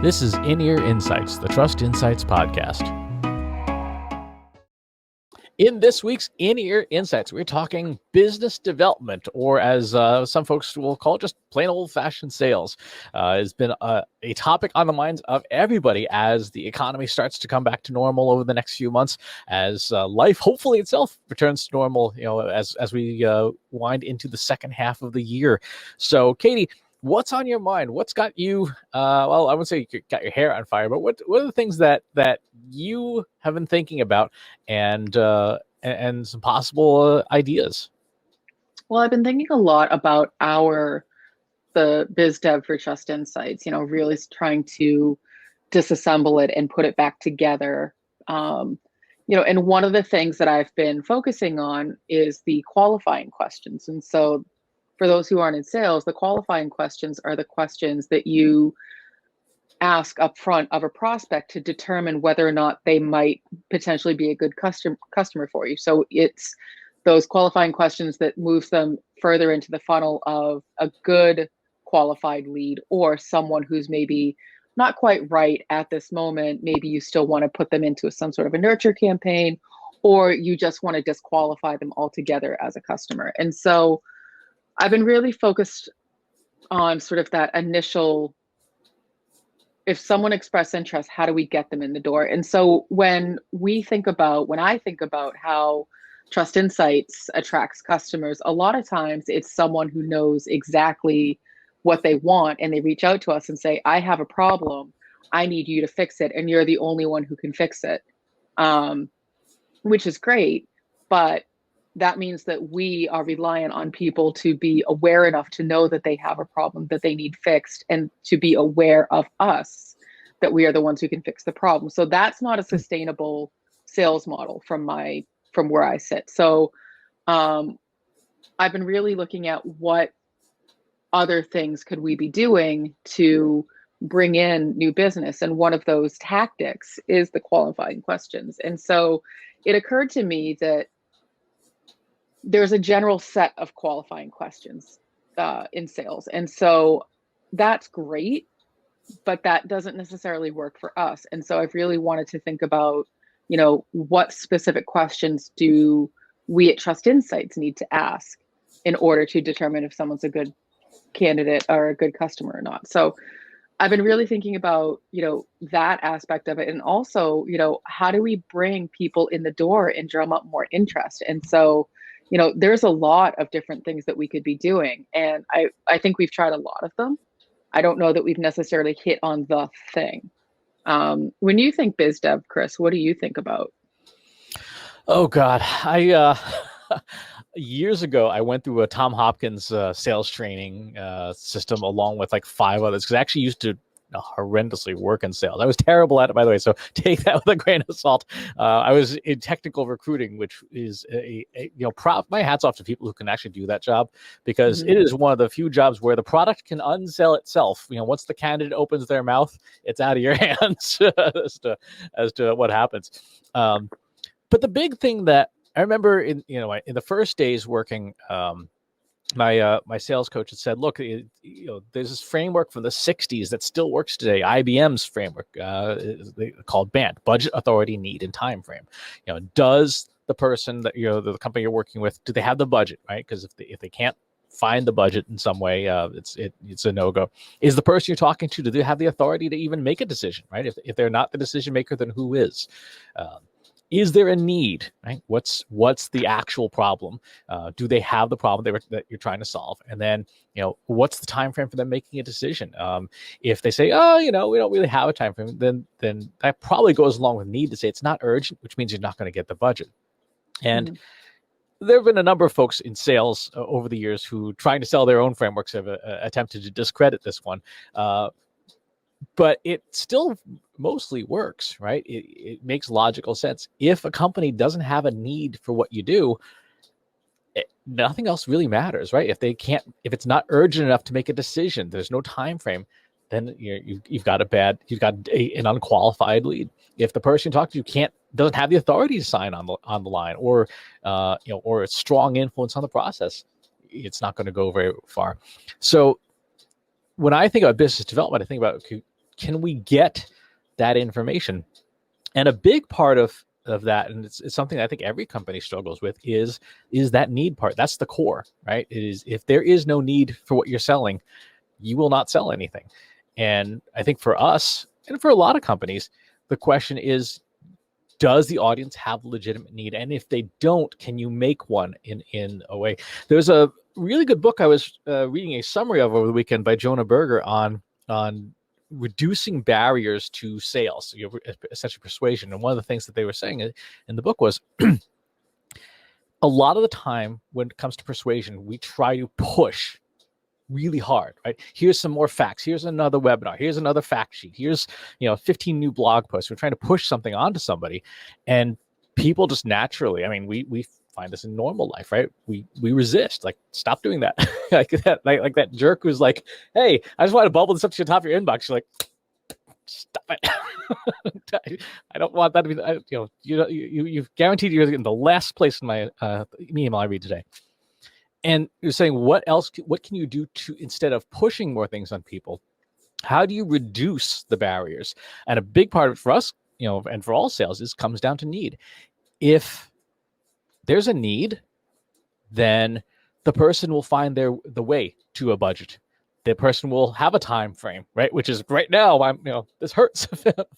This is In-Ear Insights, the Trust Insights podcast. In this week's In-Ear Insights, we're talking business development, or as some folks will call it, just plain old-fashioned sales. It's been a topic on the minds of everybody as the economy starts to come back to normal over the next few months, as life hopefully itself returns to normal, as we wind into the second half of the year. So, Katie, what's on your mind? What's got you, well, I wouldn't say you got your hair on fire, but what are the things that you have been thinking about and some possible ideas? Well, I've been thinking a lot about the biz dev for Trust Insights, really trying to disassemble it and put it back together. And one of the things that I've been focusing on is the qualifying questions. And so for those who aren't in sales, the qualifying questions are the questions that you ask up front of a prospect to determine whether or not they might potentially be a good customer for you. So it's those qualifying questions that moves them further into the funnel of a good qualified lead or someone who's maybe not quite right at this moment. Maybe you still want to put them into some sort of a nurture campaign, or you just want to disqualify them altogether as a customer. And so I've been really focused on sort of that initial, if someone expressed interest, how do we get them in the door? And so when I think about how Trust Insights attracts customers, a lot of times it's someone who knows exactly what they want and they reach out to us and say, I have a problem, I need you to fix it, and you're the only one who can fix it, which is great. But that means that we are reliant on people to be aware enough to know that they have a problem that they need fixed, and to be aware of us, that we are the ones who can fix the problem. So that's not a sustainable sales model from where I sit. So I've been really looking at what other things could we be doing to bring in new business. And one of those tactics is the qualifying questions. And so it occurred to me that there's a general set of qualifying questions in sales. And so that's great, but that doesn't necessarily work for us. And so I've really wanted to think about, what specific questions do we at Trust Insights need to ask in order to determine if someone's a good candidate or a good customer or not. So I've been really thinking about, that aspect of it. And also, how do we bring people in the door and drum up more interest? And so, there's a lot of different things that we could be doing. And I think we've tried a lot of them. I don't know that we've necessarily hit on the thing. When you think biz dev, Chris, what do you think about? Oh God, I years ago I went through a Tom Hopkins sales training system along with like 5 others, because I actually used to horrendously work in sales. I was terrible at it, by the way, so take that with a grain of salt. I was in technical recruiting, which is my hat's off to people who can actually do that job, because it is one of the few jobs where the product can unsell itself. Once the candidate opens their mouth, it's out of your hands as to what happens. But the big thing that I remember in the first days working, my sales coach had said, look, there's this framework from the 60s that still works today. IBM's framework, called BANT, budget, authority, need, and time frame. Does the person that the company you're working with, do they have the budget, right? Because if they can't find the budget in some way, it's a no-go. Is the person you're talking to, do they have the authority to even make a decision, right? If they're not the decision maker, then who is? Is there a need, right? What's the actual problem? Do they have the problem that you're trying to solve? And then, what's the time frame for them making a decision? If they say, we don't really have a time frame, then that probably goes along with need to say it's not urgent, which means you're not going to get the budget. And there have been a number of folks in sales over the years who, trying to sell their own frameworks, have attempted to discredit this one. But it still mostly works, right? It makes logical sense. If a company doesn't have a need for what you do, nothing else really matters, right? If it's not urgent enough to make a decision, there's no time frame, then you've got an unqualified lead. If the person you talk to doesn't have the authority to sign on the line, or a strong influence on the process, it's not going to go very far. So when I think about business development, I think about can we get that information? And a big part of that, and it's something I think every company struggles with, is that need part. That's the core, right? It is, if there is no need for what you're selling, you will not sell anything. And I think for us, and for a lot of companies, the question is, does the audience have legitimate need? And if they don't, can you make one in a way? There's a really good book I was reading a summary of over the weekend by Jonah Berger on reducing barriers to sales, essentially persuasion. And one of the things that they were saying in the book was, a lot of the time when it comes to persuasion, we try to push really hard, right? Here's some more facts. Here's another webinar. Here's another fact sheet. Here's 15 new blog posts. We're trying to push something onto somebody, and people just naturally. I mean, we find this in normal life, right? We resist. Like, stop doing that. like that jerk who's like, "Hey, I just want to bubble this up to the top of your inbox." You're like, stop it. I don't want that to be. You've guaranteed you're in the last place in my email I read today. And you're saying, what can you do to, instead of pushing more things on people, how do you reduce the barriers? And a big part of it for us, and for all sales, comes down to need. If there's a need, then the person will find the way to a budget. The person will have a time frame, right? Which is right now, this hurts.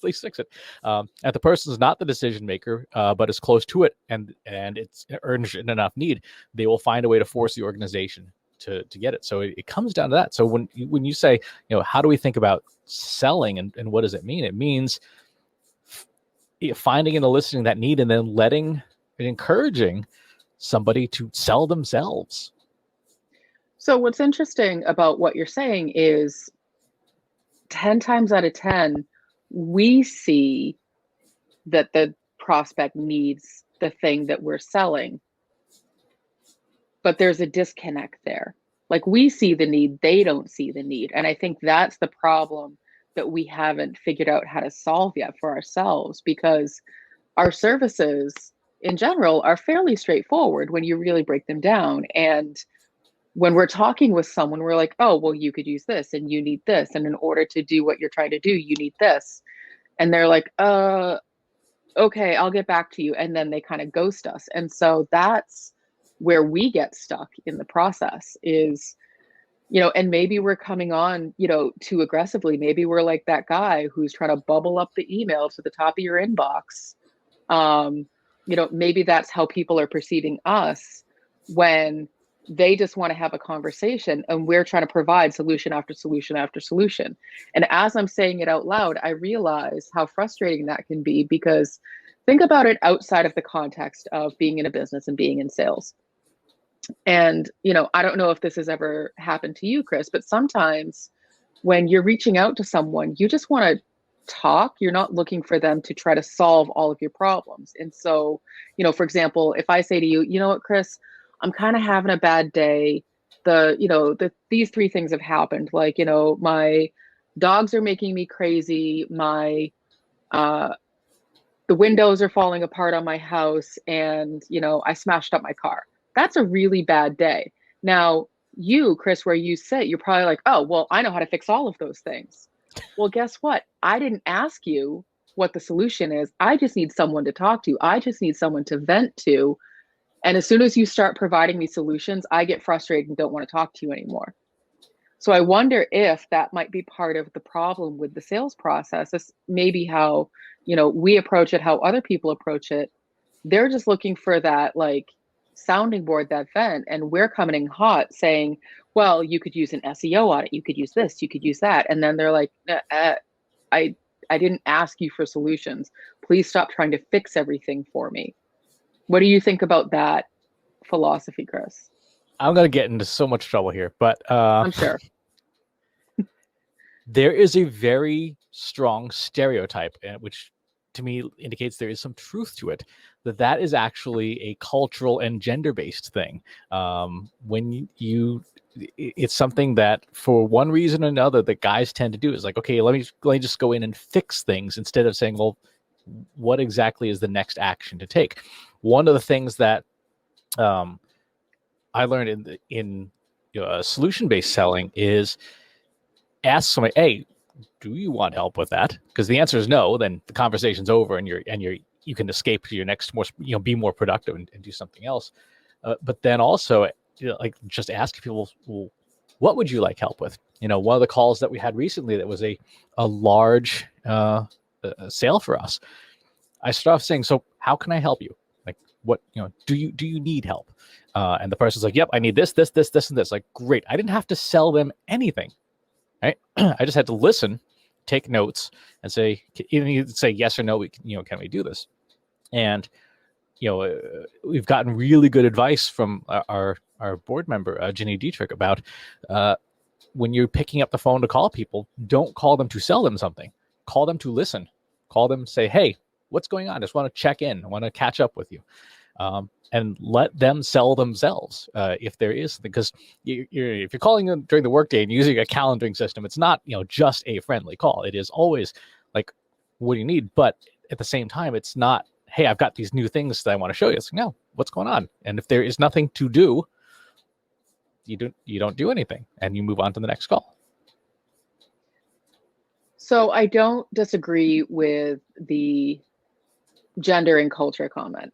Please fix it. And the person is not the decision maker, but is close to it, and it's earned enough need, they will find a way to force the organization to get it. So it comes down to that. So when you say, how do we think about selling, and what does it mean? It means finding and eliciting that need, and then letting and encouraging somebody to sell themselves. So what's interesting about what you're saying is 10 times out of 10, we see that the prospect needs the thing that we're selling, but there's a disconnect there. Like, we see the need, they don't see the need. And I think that's the problem that we haven't figured out how to solve yet for ourselves, because our services in general are fairly straightforward when you really break them down. And when we're talking with someone, we're like, oh, well, you could use this and you need this. And in order to do what you're trying to do, you need this. And they're like, okay, I'll get back to you. And then they kind of ghost us. And so that's where we get stuck in the process is, and maybe we're coming on, too aggressively. Maybe we're like that guy who's trying to bubble up the email to the top of your inbox. Maybe that's how people are perceiving us when they just want to have a conversation and we're trying to provide solution after solution after solution. And as I'm saying it out loud, I realize how frustrating that can be, because think about it outside of the context of being in a business and being in sales. And, I don't know if this has ever happened to you, Chris, but sometimes when you're reaching out to someone, you just want to talk. You're not looking for them to try to solve all of your problems. And so, for example, if I say to you, you know what, Chris, I'm kind of having a bad day. These three things have happened. Like, my dogs are making me crazy. The windows are falling apart on my house, and, I smashed up my car. That's a really bad day. Now, you, Chris, where you sit, you're probably like, oh, well, I know how to fix all of those things. Well, guess what? I didn't ask you what the solution is. I just need someone to talk to. I just need someone to vent to. And as soon as you start providing me solutions, I get frustrated and don't want to talk to you anymore. So I wonder if that might be part of the problem with the sales process. Is maybe how, we approach it, how other people approach it. They're just looking for that, like, sounding board, that vent, and we're coming in hot saying, well, you could use an SEO audit, you could use this, you could use that. And then they're like, I didn't ask you for solutions. Please stop trying to fix everything for me. What do you think about that philosophy, Chris? I'm going to get into so much trouble here, but I'm sure. There is a very strong stereotype, which to me indicates there is some truth to it, that is actually a cultural and gender-based thing. When it's something that for one reason or another that guys tend to do, is like, okay, let me just go in and fix things, instead of saying, well, what exactly is the next action to take? One of the things that I learned in solution-based selling is ask somebody, hey, do you want help with that? Because the answer is no, then the conversation's over, and you can escape to your next more, be more productive and do something else. But then also, like, just ask people, well, what would you like help with? One of the calls that we had recently that was a large sale for us. I start off saying, so how can I help you? Like, what, do you need help? And the person's like, yep, I need this, and this. Like, great. I didn't have to sell them anything, right? I just had to listen, take notes, and say, even you say yes or no, can we do this? And, we've gotten really good advice from our board member, Ginny Dietrich, about when you're picking up the phone to call people, don't call them to sell them something. Call them to listen. Call them, say, hey, what's going on? I just want to check in. I want to catch up with you. And let them sell themselves if there is, because if you're calling them during the workday and using a calendaring system, it's not just a friendly call. It is always like, what do you need? But at the same time, it's not, hey, I've got these new things that I want to show you. It's like, no, what's going on? And if there is nothing to do, you don't do anything, and you move on to the next call. So I don't disagree with the gender and culture comment.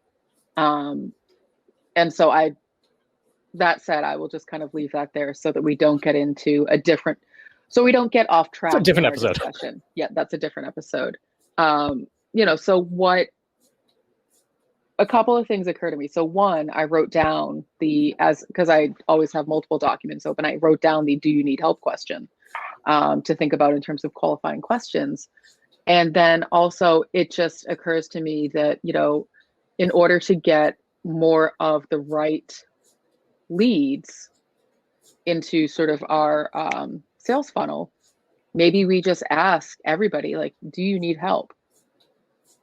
And so that said, I will just kind of leave that there so that we don't get into so we don't get off track. It's a different episode. Discussion. Yeah, that's a different episode. So a couple of things occur to me. So one, I wrote down because I always have multiple documents open, I wrote down the do you need help question to think about in terms of qualifying questions. And then also it just occurs to me that, in order to get more of the right leads into sort of our sales funnel, maybe we just ask everybody, like, do you need help?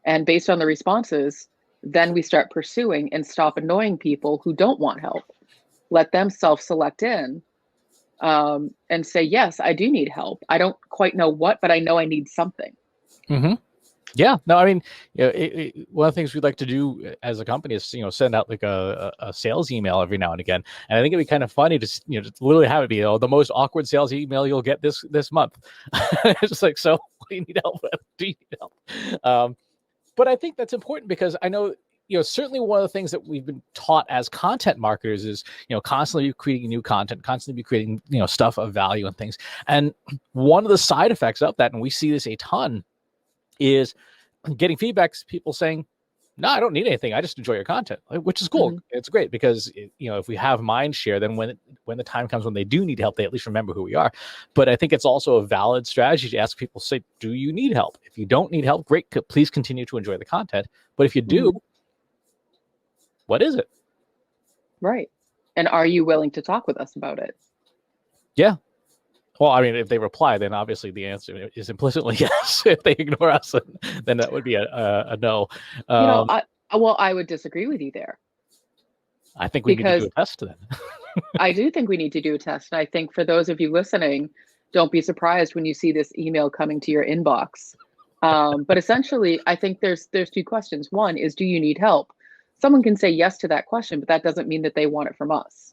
And based on the responses, then we start pursuing and stop annoying people who don't want help. Let them self-select in and say, yes, I do need help. I don't quite know what, but I know I need something. Mm-hmm. Yeah, no, I mean, one of the things we'd like to do as a company is, send out like a sales email every now and again. And I think it'd be kind of funny to, to literally have it be, the most awkward sales email you'll get this month. It's just like, so what do you need help with? Do you need help? But I think that's important because I know, certainly one of the things that we've been taught as content marketers is, constantly creating new content, constantly creating, stuff of value and things. And one of the side effects of that, and we see this a ton, is getting feedbacks, people saying, no, I don't need anything. I just enjoy your content, which is cool. Mm-hmm. It's great because, if we have mind share, then when the time comes when they do need help, they at least remember who we are. But I think it's also a valid strategy to ask people, say, do you need help? If you don't need help, great. Please continue to enjoy the content. But if you do, what is it? Right. And are you willing to talk with us about it? Yeah. Well, I mean, if they reply, then obviously the answer is implicitly yes. If they ignore us, then that would be a no. I would disagree with you there. I think we need to do a test then. I do think we need to do a test. And I think for those of you listening, don't be surprised when you see this email coming to your inbox. But essentially, I think there's two questions. One is, do you need help? Someone can say yes to that question, but that doesn't mean that they want it from us.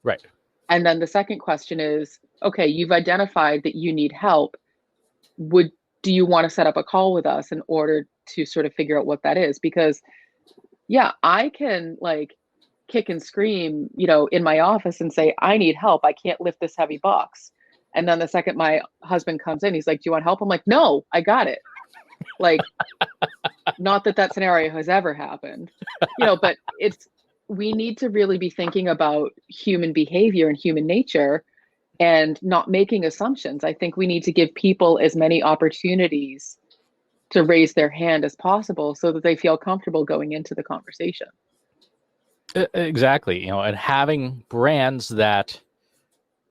Right. And then the second question is, okay, you've identified that you need help. Do you want to set up a call with us in order to sort of figure out what that is? Because yeah, I can like kick and scream, in my office and say, I need help. I can't lift this heavy box. And then the second my husband comes in, he's like, do you want help? I'm like, no, I got it. Like, not that scenario has ever happened, but we need to really be thinking about human behavior and human nature and not making assumptions. I think we need to give people as many opportunities to raise their hand as possible so that they feel comfortable going into the conversation. Exactly. And having brands that,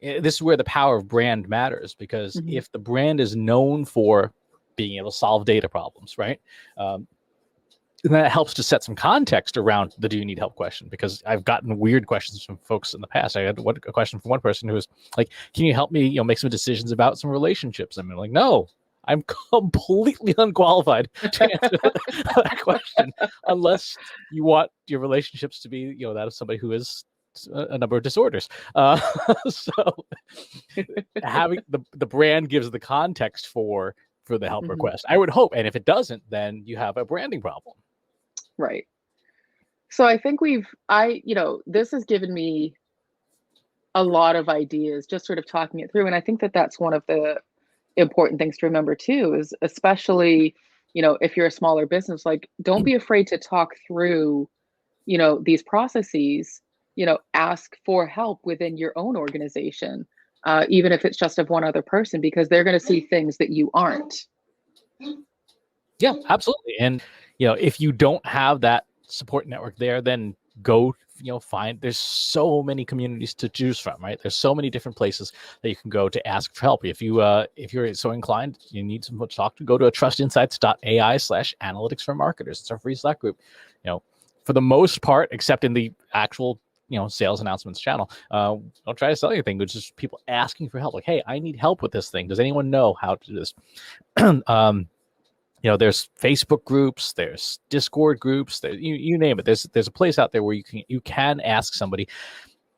this is where the power of brand matters, because if the brand is known for being able to solve data problems, right? And that helps to set some context around the do you need help question, because I've gotten weird questions from folks in the past. I had a question from one person who was like, can you help me, make some decisions about some relationships? I'm like, no, I'm completely unqualified to answer that question unless you want your relationships to be, that of somebody who is a number of disorders. So having the brand gives the context for the help request, I would hope. And if it doesn't, then you have a branding problem. Right. So I think this has given me a lot of ideas, just sort of talking it through. And I think that that's one of the important things to remember too, is especially, if you're a smaller business, like, don't be afraid to talk through, these processes, ask for help within your own organization, even if it's just of one other person, because they're going to see things that you aren't. Yeah, absolutely. And, if you don't have that support network there, then go, there's so many communities to choose from, right? There's so many different places that you can go to ask for help. If you're so inclined, you need someone to talk to, go to a trustinsights.ai/analytics for marketers. It's our free Slack group. For the most part, except in the actual, sales announcements channel, don't try to sell anything, but just people asking for help. Like, hey, I need help with this thing. Does anyone know how to do this? There's Facebook groups, there's Discord groups, you name it. There's a place out there where you can ask somebody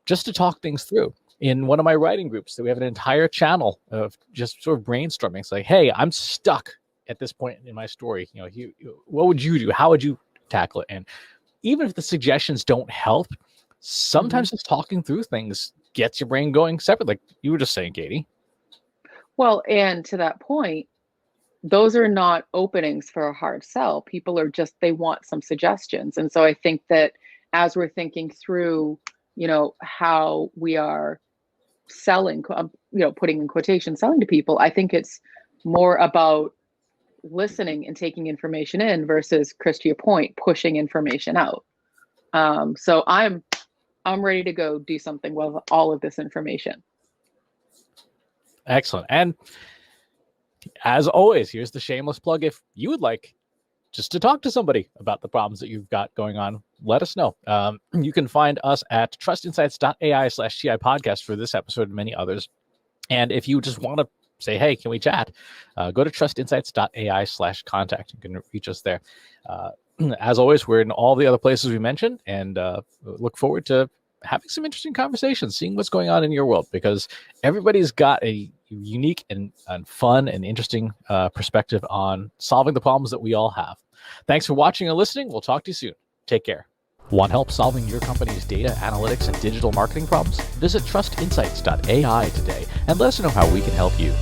just to talk things through. In one of my writing groups, we have an entire channel of just sort of brainstorming. It's like, hey, I'm stuck at this point in my story. What would you do? How would you tackle it? And even if the suggestions don't help, sometimes just talking through things gets your brain going separately. Like you were just saying, Katie. Well, and to that point, those are not openings for a hard sell. People are they want some suggestions. And so I think that as we're thinking through, how we are selling, putting in quotation, selling to people, I think it's more about listening and taking information in versus, Chris, to your point, pushing information out. So I'm ready to go do something with all of this information. Excellent. And as always, here's the shameless plug. If you would like just to talk to somebody about the problems that you've got going on, let us know. You can find us at trustinsights.ai/TI podcast for this episode and many others. And if you just want to say, hey, can we chat? Go to trustinsights.ai/contact. You can reach us there. As always, we're in all the other places we mentioned, and look forward to having some interesting conversations, seeing what's going on in your world, because everybody's got a unique and fun and interesting perspective on solving the problems that we all have. Thanks for watching and listening. We'll talk to you soon. Take care. Want help solving your company's data, analytics, and digital marketing problems? Visit trustinsights.ai today and let us know how we can help you.